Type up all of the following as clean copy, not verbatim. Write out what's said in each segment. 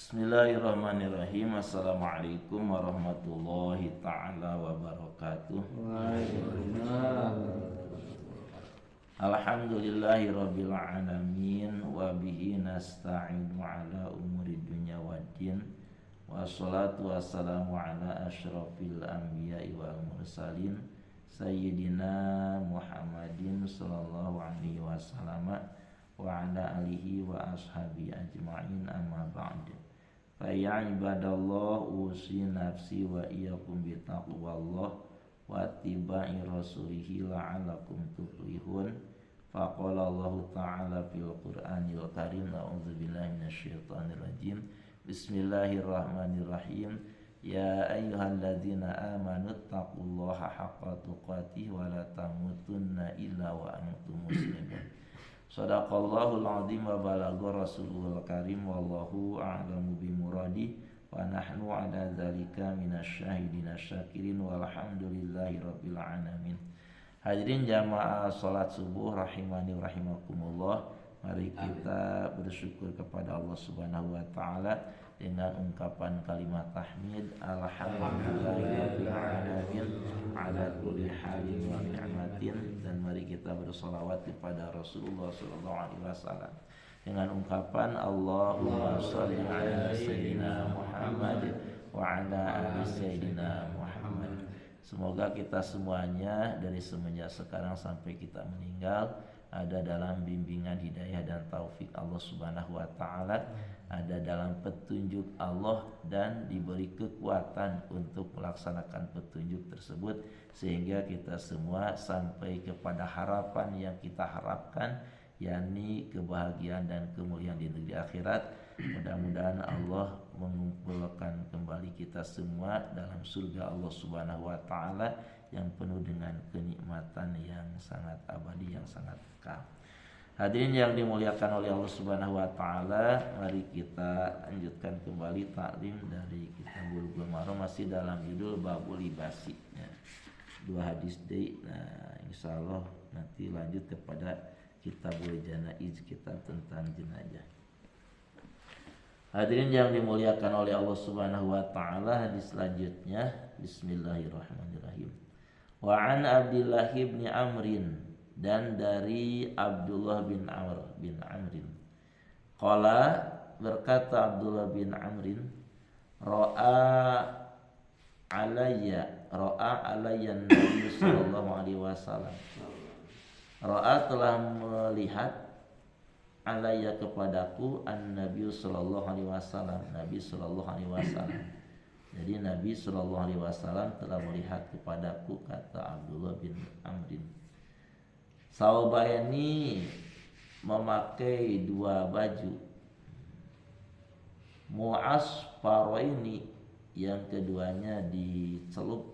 Bismillahirrahmanirrahim. Assalamualaikum warahmatullahi ta'ala wabarakatuh. Alhamdulillahi rabbil alamin. Wabihi nasta'inu ala umuri dunya waddin. Wassalatu wassalamu ala ashrafil anbiya'i wal mursalin Sayyidina Muhammadin sallallahu alaihi wasallam wa ala alihi wa ashabi ajma'in, amma ba'd. Fa ya ibadallah, usi nafsi wa iyyakum bi taqwallah wa tibai rasulihi la'alakum tuflihun. Faqala Allah ta'ala fil Qur'anil Karim, a'udzubillahi minasyaitonir rajim. Bismillahirrahmanirrahim. Ya ayyuhalladzina amanu taqullaha haqqa tuqatih wa la tamutunna illa wa antum muslimun. Shadaqallahul azim wa balagha rasuluhul karim, wallahu a'lamu bimuradi, wa nahnu ala dzalika minasyahidina syakirin, walhamdulillahi rabbil alamin. Hadirin jamaah salat subuh rahimani wa rahimakumullah. Mari kita bersyukur kepada Allah Subhanahu wa taala dengan ungkapan kalimat tahmid, alhamdulillahirabbil alamin ala kulli halin wa ni'matin, dan mari kita bersolawat kepada Rasulullah sallallahu alaihi wasallam dengan ungkapan Allahumma shalli ala sayyidina Muhammad wa ala ali sayyidina Muhammad. Semoga kita semuanya dari semenjak sekarang sampai kita meninggal ada dalam bimbingan hidayah dan taufik Allah Subhanahu wa taala, ada dalam petunjuk Allah dan diberi kekuatan untuk melaksanakan petunjuk tersebut sehingga kita semua sampai kepada harapan yang kita harapkan, yakni kebahagiaan dan kemuliaan di negeri akhirat. Mudah-mudahan Allah mengumpulkan kembali kita semua dalam surga Allah Subhanahu wa taala yang penuh dengan kenikmatan yang sangat abadi, yang sangat kekal. Hadirin yang dimuliakan oleh Allah Subhanahu wa taala, mari kita lanjutkan kembali taklim dari kitab Bulughul Maram, masih dalam judul Babul Libasi ya. 2 hadis deui. Nah, insyaallah nanti lanjut kepada Kitabul Janaiz, kitab tentang jenazah. Hadirin yang dimuliakan oleh Allah Subhanahu wa taala, hadis selanjutnya bismillahirrahmanirrahim. Wa an Abdullah bin Amrin, dan dari Abdullah bin Amr bin Amrin. Qala, berkata Abdullah bin Amrin, ra'a alayya Nabi sallallahu alaihi wasallam. Ra'a, telah melihat, alayya, kepadaku, an-nabi sallallahu alaihi wasallam, Nabi sallallahu alaihi wasallam. Jadi Nabi sallallahu alaihi wasallam telah melihat kepadaku, kata Abdullah bin Amrin. Saubaini, memakai 2 baju. Mu'asfaraini, yang keduanya dicelup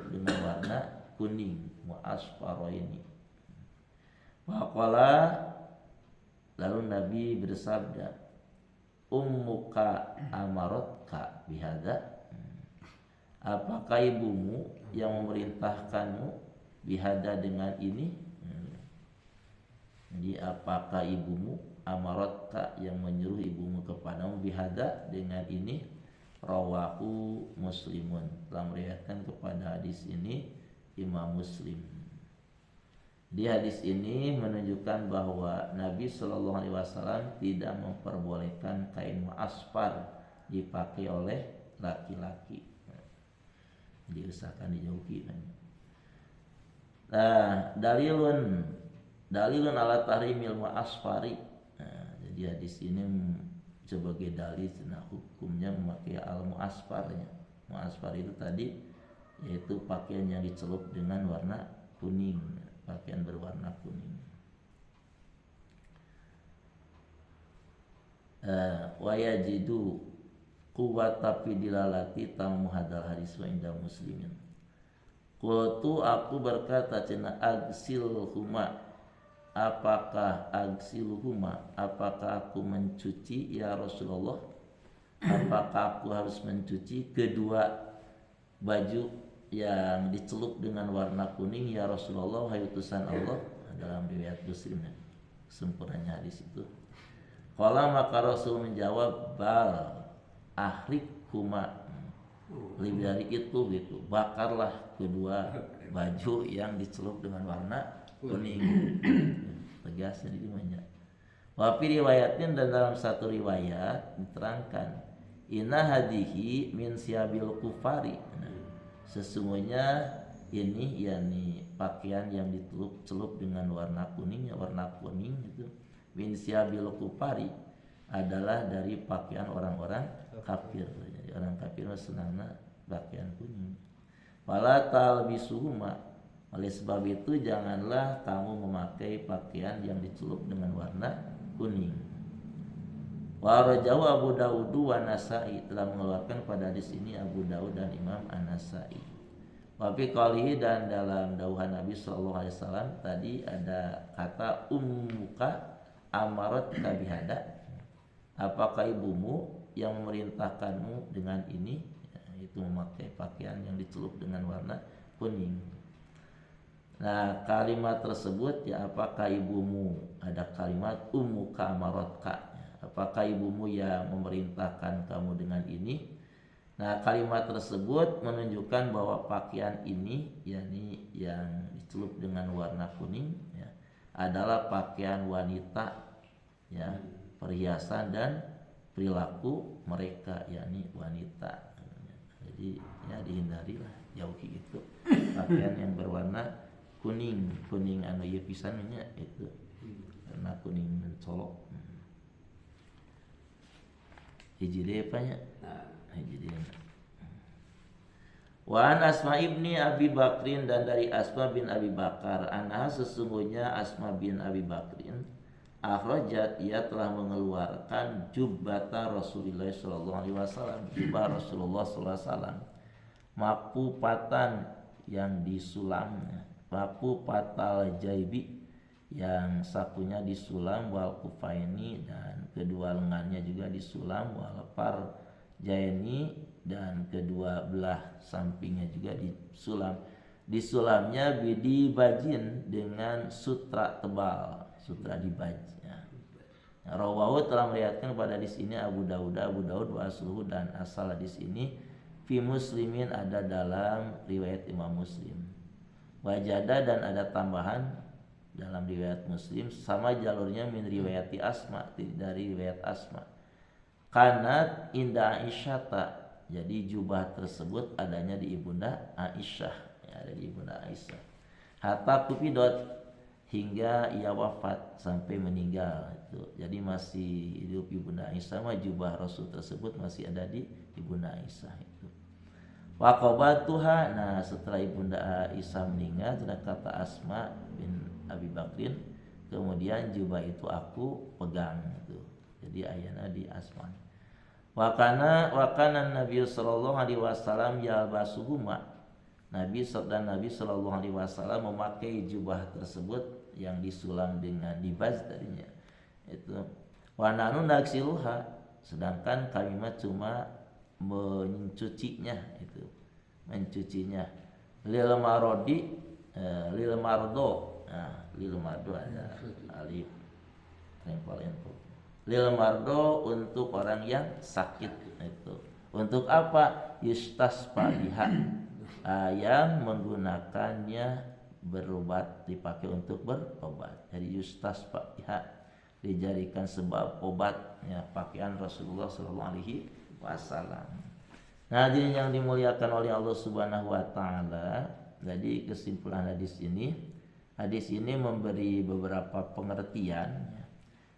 dengan warna kuning. Mu'asfaraini. Waqala, lalu Nabi bersabda, ummuka amaratka bihadza, apakah ibumu yang memerintahkanmu bihada, dengan ini? Jadi apakah ibumu, amaratka, yang menyuruh ibumu kepadamu, bihada, dengan ini? Rawahu Muslimun, telah meriwayatkan kepada hadis ini Imam Muslim. Di hadis ini menunjukkan bahwa Nabi Shallallahu Alaihi Wasallam tidak memperbolehkan kain mu'asfar dipakai oleh laki-laki, diusahakan dijauhi. Nah, dalilun ala tahrimil mu'asfari. Nah, jadi hadis ini sebagai dalil hukumnya memakai al mu'asfarnya. Mu'asfar itu tadi yaitu pakaian yang dicelup dengan warna kuning, pakaian berwarna kuning. Wa yajidu quwwata fi dilalati tamu hadal hadis wa inda muslimin. Qultu, aku berkata, cina agsilhuma, apakah aku mencuci ya Rasulullah? Apakah aku harus mencuci kedua baju yang dicelup dengan warna kuning ya Rasulullah, wahai utusan Allah? Dalam riwayat Muslim, sempurnanya hadis itu. Qala maka Rasul menjawab, bal ahrik huma, lebih dari itu gitu, bakarlah kedua baju yang dicelup dengan warna kuning. Tegas jadi banyak. Wa fi riwayatin, dan dalam satu riwayat diterangkan, inna hadihi min siabil kufari. Sesungguhnya ini yakni pakaian yang dicelup dengan warna kuning, ya warna kuning itu, min siabil kufari, adalah dari pakaian orang-orang kafir. Jadi orang kafir senangnya pakaian kuning. Fala talbisuhuma, oleh sebab itu janganlah kamu memakai pakaian yang dicelup dengan warna kuning. Wa rajahu Abu Daud wa Nasa'i, telah mengeluarkan pada hadis ini Abu Daud dan Imam An-Nasa'i. Wa fi qalihi, dan dalam dauhan Nabi sallallahu alaihi wasallam tadi ada kata ummuka amarat kabihada, apakah ibumu yang memerintahkanmu dengan ini, itu memakai pakaian yang dicelup dengan warna kuning. Nah, kalimat tersebut, ya apakah ibumu, ada kalimat ummuka amaratka, apakah ibumu yang memerintahkan kamu dengan ini. Nah, kalimat tersebut menunjukkan bahwa pakaian ini, yakni yang dicelup dengan warna kuning, ya, adalah pakaian wanita, ya, perhiasan dan perilaku mereka, yakni wanita. Jadi ya dihindarilah, jauhi itu pakaian yang berwarna kuning anu ieu pisannya itu, karena kuning mencolok. Hiji deui apanya? Hiji deui. Wa an Asma ibni Abi Bakrin, dan dari Asma bin Abi Bakar, anha sesungguhnya Asma bin Abi Bakrin, akhrajat, ia telah mengeluarkan jubbata Rasulullah sallallahu alaihi wasallam, jubah Rasulullah sallallahu alaihi wasallam, makupatan yang disulamnya, makupatal jaibi, yang sakunya disulam, wal kufaini, dan kedua lengannya juga disulam, wal farjaini, dan kedua belah sampingnya juga disulam. Disulamnya bidi bajin, dengan sutra tebal, sutra dibaj. Rawahu, telah meriwayatkan pada hadis ini Abu Daud wa asluhu, dan asal hadis ini fi Muslimin, ada dalam riwayat Imam Muslim. Wajada, dan ada tambahan dalam riwayat Muslim, sama jalurnya min riwayati Asma, dari riwayat Asma. Kanat inda Aisyata, jadi jubah tersebut adanya di ibunda Aisyah, ya, ada di ibunda Aisyah. Hatta kupidot, hingga ia wafat, sampai meninggal itu. Jadi masih hidup ibunda Aisyah, jubah Rasul tersebut masih ada di ibunda Aisyah itu. Waqabatuha, nah setelah ibunda Aisyah meninggal, sudah kata Asma bin Abi Bakrin, kemudian jubah itu aku pegang itu. Jadi ayana di Asma. Wakana Nabi sallallahu alaihi wasallam yalbasuhuma, Nabi sallallahu alaihi wasallam memakai jubah tersebut yang disulam dengan dibaz tadinya itu. Wa nanu naksiluha, sedangkan kami mah cuma mencucinya itu, mencucinya. Lil marodi, lil mardo, nah lil mardo ada alif tempel itu. Lil mardo, untuk orang yang sakit itu. Untuk apa? Yustasqa biha, yang menggunakannya berobat, dipakai untuk berobat. Jadi yustasqa biha, dijadikan sebab obatnya pakaian Rasulullah sallallahu alaihi wasallam. Nah, hadirin yang dimuliakan oleh Allah Subhanahu wa taala, jadi kesimpulan hadis ini memberi beberapa pengertian.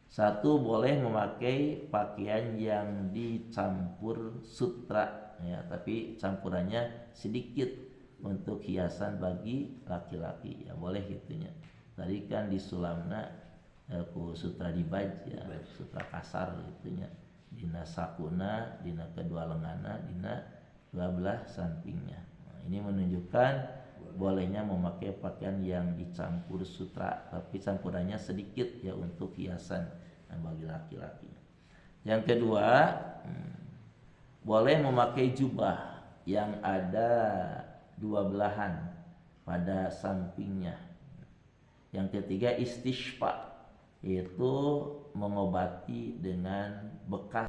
Satu, boleh memakai pakaian yang dicampur sutra, ya, tapi campurannya sedikit untuk hiasan bagi laki-laki, ya boleh gitunya. Tadi kan disulamna ku sutra dibaj, ya, sutra kasar gitunya. Dina sakuna, dina kedua lengana, dina dua belah sampingnya. Nah, ini menunjukkan bolehnya memakai pakaian yang dicampur sutra, tapi campurannya sedikit, ya, untuk hiasan bagi laki-laki. Yang kedua, boleh memakai jubah yang ada dua belahan pada sampingnya. Yang ketiga, istishfa, yaitu mengobati dengan bekas